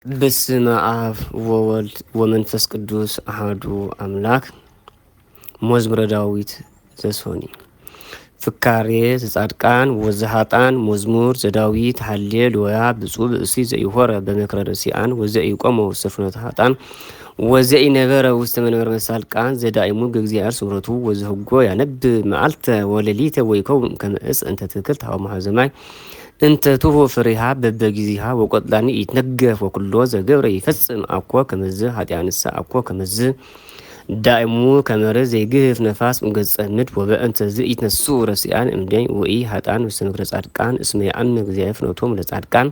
በስመ አብ ወወልድ ወመንፈስ ቅዱስ አሐዱ አምላክ። መዝሙረ ዳዊት ዘሶኒ ፍካሬ ዘጻድቃን ወዘኃጥአን መዝሙር ዘዳዊት ሃሌሉያ ብፁዕ ብእሲ ዘኢሖረ በመክረ ረሲአን ወዘኢቆመ ውስተ ፍኖተ ኃጥአን ወዘኢነበረ ውስተ መንበረ መሳልቃን ዘዳኢሙ በእግዚአብሔር ስምረቱ ወዘህጎ ያነብብ መዓልተ ወሌሊተ ወይከውን ከመ ዕፅ እንተ ትክልት ሀበ ማኅዘማይ እንተ ትሁ ፍሬሃ በበጊዜሃ ወቆጥላኒ ይትነገፍ ወኩሎ ዘገብረ ይፈጽም አኮ ከመዝ ኃጢአንሳ አኮ ከመዝ ዳእሙ ከመረ ዘይግህፍ ነፋስ ገጸ ምድር ወበእንተ ይትነሱ ረሲአን እምደኝ ወኢ ኃጥአን ውስተ ምክረ ጻድቃን እስመ የአምነ እግዚአብሔር ፍኖቶም ለጻድቃን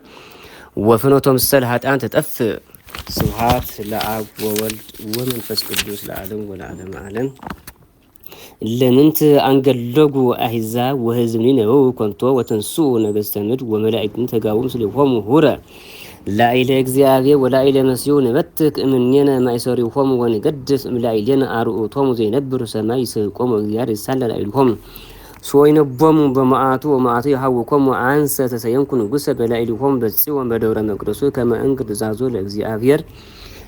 ወፍኖቶም ሰለ ኃጥአን ተጠፍ። ስብሐት ለአብ ወወልድ ወመንፈስ ቅዱስ ለዓለም ወለዓለመ ዓለም። ለምንት አንገለጉ አሕዛብ ወሕዝብኒ ነበው ኮንቶ ወተንሱ ነገሥተ ምድር ወመላእክትን ተጋቡ ምስሌሆሙ ሁረ ላዕለ እግዚአብሔር ወላዕለ መሲሑ ንበትክ እምኔነ ማእሰሪሆሙ ወንገድፍ እምላዕሌነ አርዑቶሙ ዘይነብር ሰማይ ይስሕቆሙ እግዚአብሔር ይሳለል ላዕሌሆሙ ሶይነቦሙ በመዓቱ ወመዓቱ ይሃውኮሙ አንሰ ተሰየምኩ ንጉሠ በላዕሌሆሙ በጽዮን በደብረ መቅደሱ ከመ እንግር ትእዛዞ ለእግዚአብሔር።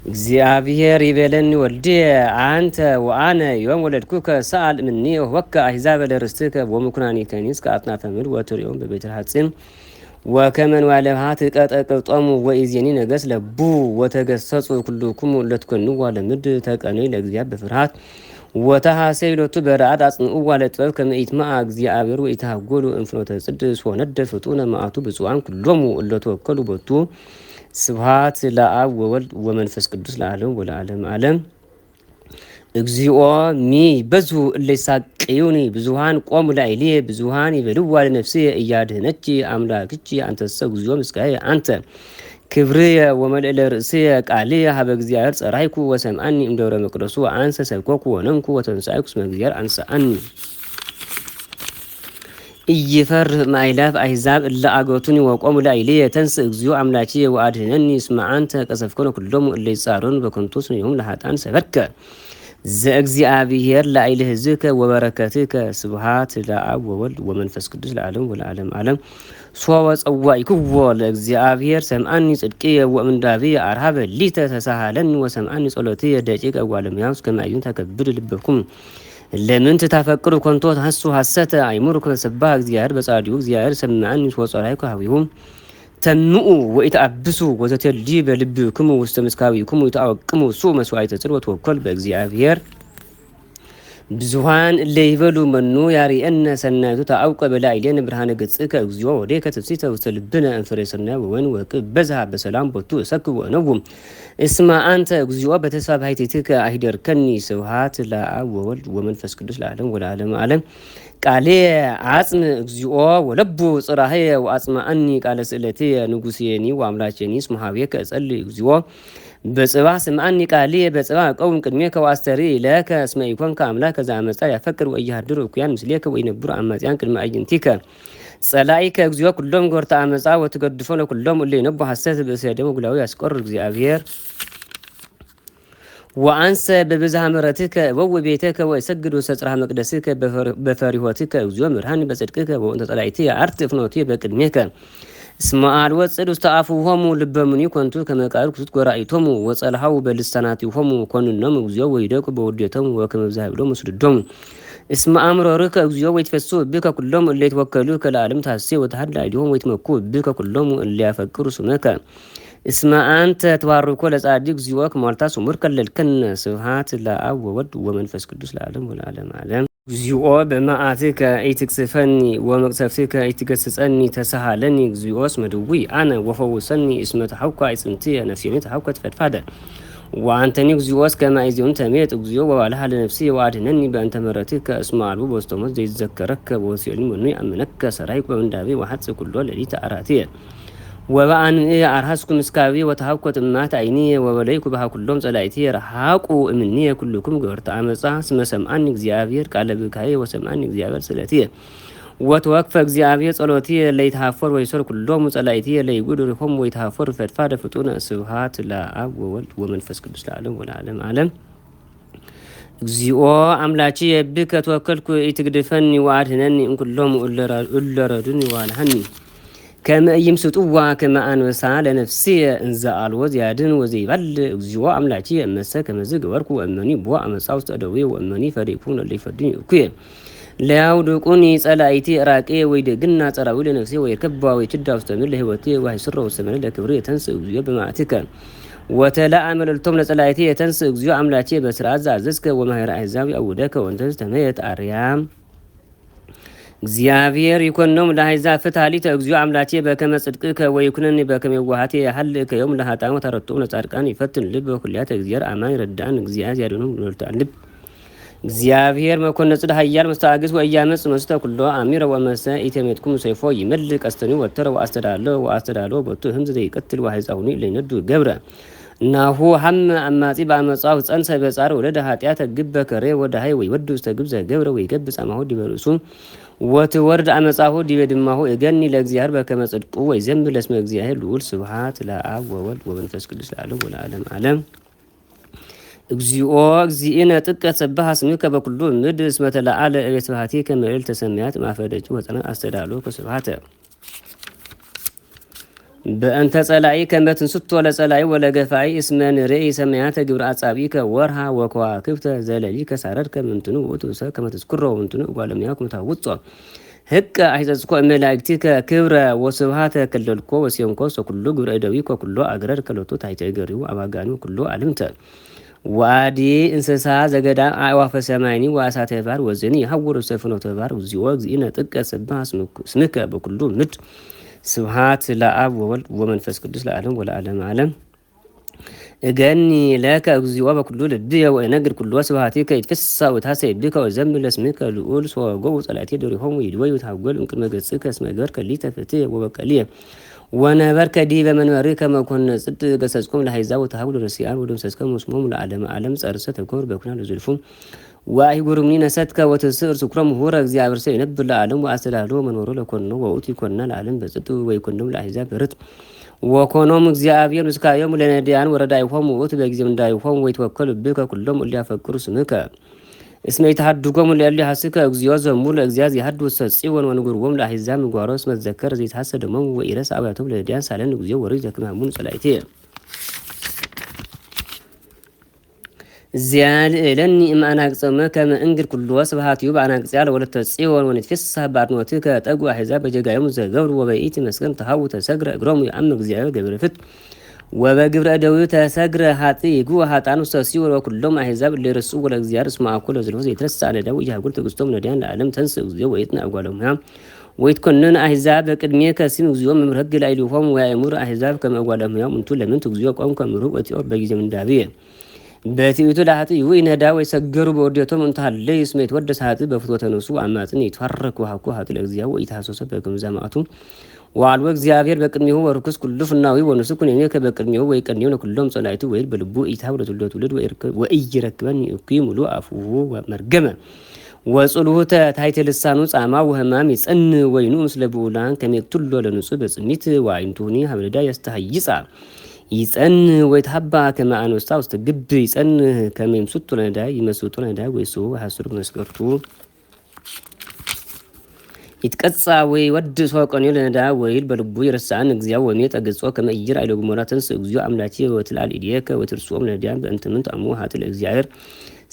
እግዚአብሔር ይቤለኒ ወልድየ አንተ ወአነ ዮም ወለድኩከ ሰአል እምኔ ወህበከ አሕዛበ ለርስትከ ወምኵናኒከኒ እስከ አጽናፈ ምድር ወትሪኦም በቤተ ሐጺን ወከመ ንዋየ ለብሃት ቀጠቅጦሙ ወኢዜኒ ነገሥ ለቡ ወተገሰጹ ኩልክሙ ለትኰንዋ ለምድር ተቀነዩ ለእግዚአብሔር በፍርሃት ወተሐሰዩ ሎቱ በረአድ አጽንዑዋ ለጥበብ ከመ ኢትመዓ እግዚአብሔር ወኢትሃጐሉ እምፍኖተ ጽድቅ ወነደ ፍጡነ መዓቱ ብፁዓን ኩሎሙ እለ ተወከሉ ቦቱ። ስብሐት ለአብ ወወልድ ወመንፈስ ቅዱስ ለዓለም ወለዓለመ ዓለም። እግዚኦ ሚ በዙ እለ ይሳቅዩኒ ብዙኃን ቆሙ ላዕሌየ ብዙኃን ይበልዋ ለነፍስየ እያድኅነኪ አምላክኪ አንተሰ እግዚኦ ምስጋየ አንተ ክብርየ ወመልዕለ ርእስየ ቃልየ ሀበ እግዚአብሔር ጸራይኩ ወሰምዓኒ እምደብረ መቅደሱ አንሰ ሰብከኩ ወነምኩ ወተንሣእኩ እስመ እግዚአብሔር አንሣአኒ። ኢይፈርህ ማእላፍ አሕዛብ እለ አገቱኒ ወቆሙ ላዕሌየ ተንሥእ እግዚኦ አምላኪየ ወአድኅነኒ እስመ አንተ ቀሰፍከነ ኩሎሙ እለ ይጻረሩ በከንቱ እስመ ዮም ለኃጥአን ሰበርከ ዘእግዚአብሔር ላዕለ ሕዝብከ ወበረከትከ። ስብሐት ለአብ ወወልድ ወመንፈስ ቅዱስ ለዓለም ወለዓለመ ዓለም። ሶበ ጸዋዕክዎ ለእግዚአብሔር ሰምዓኒ ጽድቅየ ወእምንዳብየ አርሃበ ሊተ ተሳሃለኒ ወሰምዓኒ ጸሎትየ ደቂቀ እጓለ እመሕያው ከመ አዕይንቱ ታከብድ ልበኩም ለምንት ታፈቅሩ ኮንቶ ተሐሱ ሐሰተ አይሙሩ ከመ ሰባህ እግዚአብሔር በጻድቁ እግዚአብሔር ሰምዓኒ ወጸራይኩ ሀቢሁ ተንኡ ወኢትአብሱ ወዘተልዲ በልብክሙ ውስተ ምስካቢክሙ ይትአወቅሙ እሱ መስዋዕተ ጽድቅ ወተወከሉ በእግዚአብሔር። ብዙኃን እለ ይበሉ መኑ ያርአነ ሰናይቱ ተአውቀ በላዕሌነ ብርሃነ ገጽከ እግዚኦ ወዴከ ትፍሥሕተ ውስተ ልብነ እንፍሬ ስርናይ ወወይን ወቅብ በዝሃ በሰላም ቦቱ እሰክብ ወእነውም እስመ አንተ እግዚኦ በተስፋ ባሕቲትከ አሂደርከኒ። ስብሐት ለአብ ወወልድ ወመንፈስ ቅዱስ ለዓለም ወለዓለመ ዓለም። ቃልየ አጽም እግዚኦ ወለቡ ጽራህየ ወአጽምዓኒ ቃለ ስእለትየ ንጉሥየኒ ወአምላኬኒ እስመ ኀቤከ እጸልይ እግዚኦ በጽባሕ ስምዓኒ ቃልየ በጽባሕ እቀውም ቅድሜከ ወአስተርኢ ለከ እስመ ኢኮንከ አምላከ ዘአመፃ ያፈቅር ወኢያድር እኩያን ምስሌከ ወኢነብሩ አማጽያን ቅድመ አዕይንቲከ። ጸላኢከ እግዚኦ ኩሎም ገርተ አመፃ ወትገድፎ ለኩሎም እለ ይነቡ ሐሰት ብእሴ ደሙ ግላዊ ያስቆርር እግዚአብሔር። ወአንሰ በብዝሃ ምሕረትከ እበውእ ቤተከ ወእሰግድ ውስተ ጽርሐ መቅደስከ በፈሪሆትከ እግዚኦ ምርሃኒ በጽድቅከ ወእንተ ጸላኢትየ አርትዕ ፍኖትየ በቅድሜከ እስመ አልቦ ጽድ ውስተ አፉሆሙ ልበ ምንዩ ኮንቱ ከመ ቃል ክሱት ጐራኢቶሙ ወጸልሃው በልሳናቲሆሙ ኮንኖሙ እግዚኦ ወይደቁ በውዴቶሙ ወከመ ብዝሃብሎሙ ስድዶሙ እስመ አእምሮርከ እግዚኦ ወይትፈስሑ ብከ ኩሎሙ እለ ይትወከሉከ ለዓለም ታሐስዮ ወተሃድላ እዴሆሙ ወይትመኩ ብከ ኩሎሙ እለ ያፈቅሩ ስመከ እስመ አንተ ተባርኮ ለጻድቅ እግዚኦ ከመዋልታ ስሙር ከለልከነ። ስብሐት ለአብ ወወልድ ወመንፈስ ቅዱስ ለዓለም ወለዓለመ ዓለም። እግዚኦ በመዓትከ ኢትቅሰፈኒ ወመቅሰፍትከ ኢትገሥጸኒ ተሳሃለኒ እግዚኦ እስመ ድውይ አነ ወፈውሰኒ እስመ ተሐውኳ አዕጽምትየ ነፍሴኒ ተሐውከት ፈድፋደ ወአንተኒ እግዚኦ እስከ ማእዜኑ ተሜጥ እግዚኦ ወባልሃ ለነፍስየ ወአድኅነኒ በእንተ ምሕረትከ እስመ አልቦ በውስተ ሞት ዘይትዘከረከ ወወሲዑኒ መኑ ይአምነከ ሰራይኩ በምንዳቤ ወሐጽእ ኩሎ ሌሊተ አራትየ ወበአንብዕ አርሐስኩ ምስካብየ ወተሐውኮት እማት ዓይንየ ወበለይኩ በሃ ኩሎም ጸላኢትየ ረሃቁ እምኔየ ኩልክሙ ገበርተ አመፃ እስመ ሰምዓኒ እግዚአብሔር ቃለ ብካየ ወሰምዓኒ እግዚአብሔር ስእለትየ ወተወክፈ እግዚአብሔር ጸሎትየ ለይትሃፈር ወይሰር ኩሎሙ ጸላኢትየ ለይጉድ ርሆሙ ወይትሃፈር ፈድፋደ ፍጡነ። ስብሐት ለአብ ወወልድ ወመንፈስ ቅዱስ ለዓለም ወለዓለመ ዓለም። እግዚኦ አምላኪየ ብከ ተወከልኩ ኢትግድፈኒ ወአድኅነኒ እምኩሎሙ እለ ረዱኒ ወአልሃኒ كما يمسطوا كما أنوسا لنفسي إنز ألوز يادن وزيبال أجزوا أملاكي أمسا كما زق وركو أمني بوا أمساوس تأدوي وأمني فريقون اللي فردين أكوي لاو دوكوني صلايتي راكي ويدقنا تراوي لنفسي ويركبوا ويشدا وستمر لهوتي وهي سر وسمر لكبرية تنسى أجزوا بمعتك وتلا عمل التمنة صلايتي تنسى أجزوا أملاكي بسرعة زازسك ومهر أعزاوي أوداك وانتز تميت أريام እግዚአብሔር ይኮኖም ለአሕዛብ ፍትሐሊተ እግዚኦ አምላኬ በከመ ጽድቅከ ወይኩነኒ በከመ የዋሃቴ ያህልከ ዮም ለኃጥአን ወተረቶሙ ለጻድቃን ይፈትን ልብ በኩልያተ እግዚአብሔር አማን ረዳን እግዚአብሔር ያድነው ወልታን ልብ እግዚአብሔር መኮነ ጽድ ኃያል መስተአግስ ወያመጽ መስተ ኩሎ አሚረ ወመሰ ኢተሜትኩም ሰይፎ ይመል ቀስተኒ ወተረ ወአስተዳሎ በቱ ህምዝ ዘይቀትል ወአሕዛሁኒ ለይነዱ ገብረ ናሁ ሐመ አማጺ በአመጻው ጸንሰ በጻር ወለደ ኃጢአተ ግበ ከሬ ወደ ሀይ ወይ ወዱ ተግብዘ ገብረ ወይ ገብ ጻማሁ ዲበርሱ ወትወርድ አመጻሁ ዲበ ድማሁ እገኒ ለእግዚአብሔር በከመ ጽድቁ ወይ ዘንብ ለስመ እግዚአብሔር ልዑል ስብሐት ለአብ ወወልድ ወመንፈስ ቅዱስ ለዓለም ወለዓለም ዓለም እግዚኦ እግዚእነ ጥቀ ሰብሐ ስምከ በኩሉ ምድር እስመ ተለዓለ ቤትባቲ ከመል ተሰማያት ማፈደጭ ወጸና አስተዳሎ ከስብሐተ በእንተ ጸላኢ ከመትንስቶ ለጸላኢ ወለገፋኢ እስመ ንርኢ ሰማያተ ግብረ አጻቢከ ወርሃ ወከዋክብተ ዘለሊከ ሳረርከ ምንትኑ ወቱሰ ከመትስኩሮ ምንትኑ ጓለሚያ ከመታውጾ ህቀ አይጸጽኮ መላእክቲከ ክብረ ወስብሐተ ከለልኮ ወሲንኮ ሰኩሉ ግብረ እደዊከ ኩሎ አግረር ከለቶ ታይተገሪው አባጋኑ ኩሎ አልምተ ዋዲ እንስሳ ዘገዳ አዕዋፈ ሰማይኒ ወአሳተ ባር ወዘኒ ሐውሩ ሰፍኖተ ባር እግዚኦ እግዚእነ ጥቀ ሰብሐ ስምከ በኩሉ ምድር ስብሐት ለአብ ወወልድ ወመንፈስ ቅዱስ ለዓለም ወለዓለም ዓለም እገኒ ለከ እግዚኦ በኩሉ ልብየ ወእነግር ኩሉ ስብሐቲከ ይትፈሳ ወታሰይድከ ወዘምር ለስምከ ልዑል ሶጎ ጸላቴ ደሪሆሙ ይድወይ ወታጎል እንቅድመ ገጽከ እስመ ገበርከ ሊተ ፍትሕ ወበቀልየ ወነበርከ ዲበ መንበርከ መኮነ ጽድቅ ገሰጽኩም ለአሕዛብ ወተሃቡ ለርስያን ወደምሰስከ መስሞሙ ለዓለመ ዓለም ጸርሰ ተኮር በኩና ለዝልፉ ዋይጉሩምኒ ነሰትከ ወትስር ስኩረም ሁረ እግዚአብሔር ሰው ይነብር ለዓለም ወአስተዳሎ መኖሩ ለኮኖ ወውት ይኮና ለዓለም በጽድቅ ወይኮኖም ለአሕዛብ ርት ወኮኖም እግዚአብሔር ምስካዮም ለነዳያን ወረዳይሆም ወውት በጊዜም እንዳይሆም ወይተወከሉ ብከ ኩሎም እሊያፈቅሩ ስምከ እስመ ይተሐድጎም ለእሊ ሐስከ እግዚኦ ዘሙር ለእግዚአብሔር ይሐድ ወሰጽዮን ወንጉርዎም ለአሕዛብ ምግዋሮ እስመ ተዘከረ ዘይታሰደሞም ወኢረስ አብያቶም ለነዳያን ሳለን እግዚኦ ወርይ ዘክማሙን ጸላይቴ زيال لني إما أنا أقسم كما أنجر كل وصفات يبقى أنا أقسم ولا تسيون ونتفسها بعد موتك تقوى حزاب جاء يوم زجور وبقيت مسكن تهاو تسجر أجرام يأمن زيال قبل فت وبجبر أدوي تسجر هاتي جوا هاتانو تسيون وكلهم حزاب اللي رسوا ولا زيار اسمع كل زلفوز يترسى على دو يجا قلت قستم نديان العالم تنسى زيو ويتنا أقوالهم هم ويتكونن أحزاب كدمية كاسين زيو من مرهق العيلوهم ويأمر أحزاب كما أقوالهم هم أنتو لمن تزيو قوم كمرو وتيور بيجي من دابيه በትዕቢቱ ለሀጥ ይነዳ ወይሰገሩ በወዴቶም እንታለ ስሜት ወደስ ሀጥ በፍትወተ ነፍሱ አማጽን ይትፈረክ ወሐኩ ሀጥ ለእግዚአብሔር ወይታሰሰ በግምዛማቱ ወአልወ እግዚአብሔር በቅድሚሁ ወርኩስ ኩሉ ፍናዊ ወንሱኩን እኔ ከበቅድሚሁ ወይቀኒው ለኩሎም ጸላይቱ ወይ በልቡ ኢታው ለትውልድ ወይይረክበን ይኩይ ሙሉ አፉሁ ወመርገመ ወጽሉተ ታይተ ልሳኑ ጻማ ወህማም ይጸን ወይኑ ምስለ ቡላን ከመክቱሎ ለንጹ በጽሚት ወአይንቱኒ ሀብለዳ ያስተሐይጻ ይጸን ወይተሐባ ከመ አንስታ ውስጥ ግብ ይጸን ከመምሱት ለነዳ ይመስጡ ለነዳ ወይሱ ሐስሩ መስቀርቱ ይትቀጻ ወይ ወድ ሶቀኒ ለነዳ ወይል በልቡ ይረሳን እግዚአብሔር ወሜ ተገጾ ከመ ይር አይለጉ ሞራተንስ እግዚኦ አምላኪ ወትላል ኢዲየከ ወትርሶም ለነዳን በእንተምን ታሙ ሀጥለ እግዚአብሔር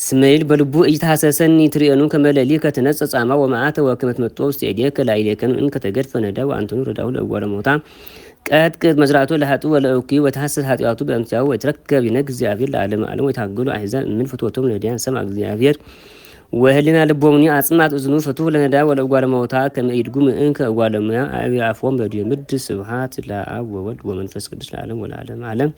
ስሜል በልቡ እይታሰሰኒ ትሪአኑ ከመለሊ ከተነጸጻማ ወማአተ ወከመት መጥቶ ውስጥ ኢዲየከ ላይለከን እንከ ተገድፈ ነዳ ወአንተኑ ረዳው ለጓለ ሞታ ቀጥቅጥ መዝራቱ ለሀጡ ወለኡኪ ወተሐሰስ ኃጢአቱ በእምቲያው ወትረከብ ይነግ እግዚአብሔር ለዓለም ዓለም ወታገሉ አሕዛብ ምን ፍትወቶም ለነዳያን ሰማ እግዚአብሔር ወህሊና ልቦሙኒ አጽማት እዝኑ ፍቱህ ለነዳ ወለጓለ ሞታ ከመ ይድጉም እንከ ጓለሙያ አብያፎም በዲምድ ስብሐት ለአብ ወወልድ ወመንፈስ ቅዱስ ለዓለም ወለዓለም ዓለም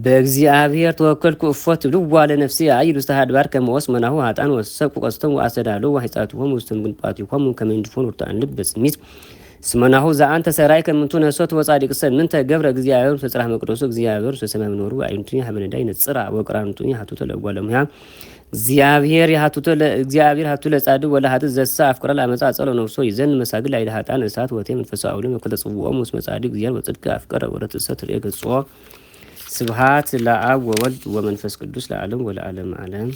በእግዚአብሔር ተወከልኩ እፎት ልዋ ለነፍሴ አይል ውስተ አድባር ከመወስ መናሁ ሀጣን ወሰቁ ቀስተም ወአሰዳሉ ወሕፃቱሆም ውስተ ግንጳቲሆም ከመንድፎን ወርታን ልብ በጽሚት ስመናሁ ዘአንተ ሰራይ ከምንቱ ነሶት ወጻድቅ ሰምንተ ገብረ እግዚአብሔር ተጽራህ መቅደሱ እግዚአብሔር ሰማይ መኖሩ አይንቱኒ ሀበነዳይ ነጽራ ወቅራንቱኒ ሀቱ ተለጓለሙያ እግዚአብሔር ሀቱ ለጻድቅ ወለ ሀጥ ዘሳ አፍቅራ ለአመጻ ጸሎ ነፍሶ ይዘን መሳግል አይደ ሀጣን እሳት ወቴ መንፈሳዊ ለመከተጽውኦም ውስጥ መጻድቅ እግዚአብሔር ወጽድቅ አፍቀረ ወረተሰት ለገጾ ስብሐት ለአብ ወወልድ ወመንፈስ ቅዱስ ለዓለም ወለዓለም ዓለም